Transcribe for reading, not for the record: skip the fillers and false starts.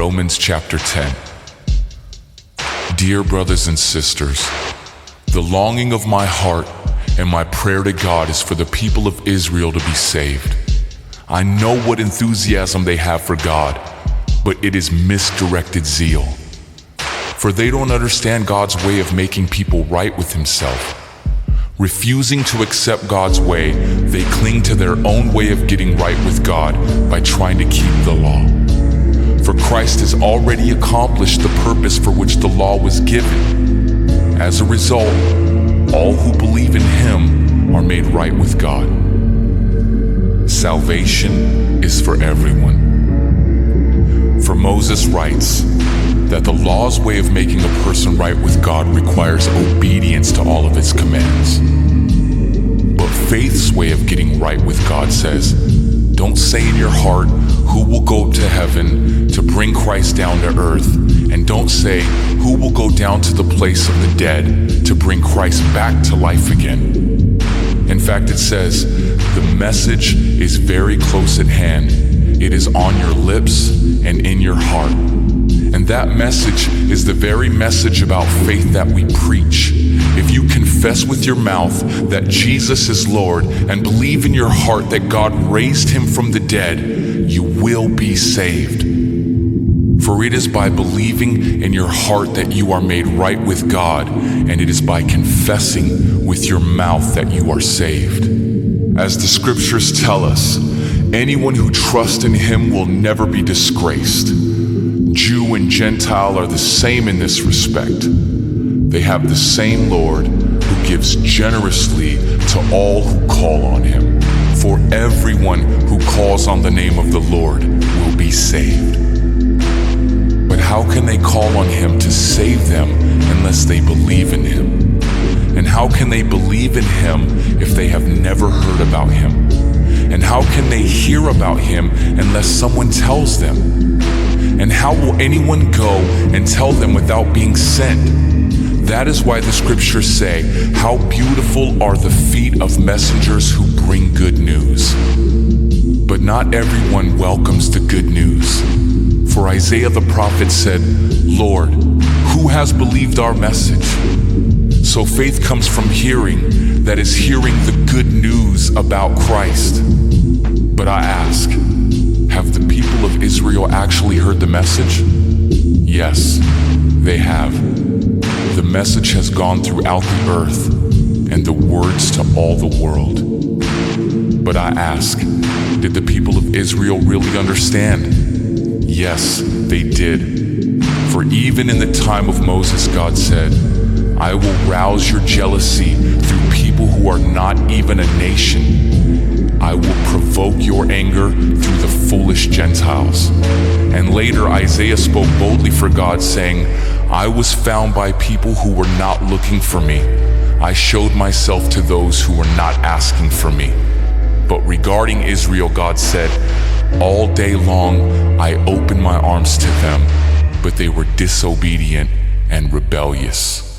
Romans chapter 10. Dear brothers and sisters, the longing of my heart and my prayer to God is for the people of Israel to be saved. I know what enthusiasm they have for God, but it is misdirected zeal. For they don't understand God's way of making people right with Himself. Refusing to accept God's way, they cling to their own way of getting right with God by trying to keep the law. For Christ has already accomplished the purpose for which the law was given. As a result, all who believe in Him are made right with God. Salvation is for everyone. For Moses writes that the law's way of making a person right with God requires obedience to all of its commands. But faith's way of getting right with God says, don't say in your heart, who will go to heaven to bring Christ down to earth, and don't say, who will go down to the place of the dead to bring Christ back to life again. In fact, it says, the message is very close at hand. It is on your lips and in your heart. And that message is the very message about faith that we preach. If you confess with your mouth that Jesus is Lord and believe in your heart that God raised Him from the dead, you will be saved. For it is by believing in your heart that you are made right with God, and it is by confessing with your mouth that you are saved. As the scriptures tell us, anyone who trusts in Him will never be disgraced. Jew and Gentile are the same in this respect. They have the same Lord who gives generously to all who call on Him. For everyone who calls on the name of the Lord will be saved. But how can they call on Him to save them unless they believe in Him? And how can they believe in Him if they have never heard about Him? And how can they hear about Him unless someone tells them? And how will anyone go and tell them without being sent? That is why the scriptures say, how beautiful are the feet of messengers who bring good news. But not everyone welcomes the good news. For Isaiah the prophet said, Lord, who has believed our message? So faith comes from hearing, that is hearing the good news about Christ. But I ask, have the people of Israel actually heard the message? Yes, they have. The message has gone throughout the earth, and the words to all the world. But I ask, did the people of Israel really understand? Yes, they did. For even in the time of Moses, God said, I will rouse your jealousy through people who are not even a nation. I will provoke your anger through the foolish Gentiles. And later Isaiah spoke boldly for God, saying, I was found by people who were not looking for me. I showed myself to those who were not asking for me. But regarding Israel, God said, all day long I opened my arms to them, but they were disobedient and rebellious.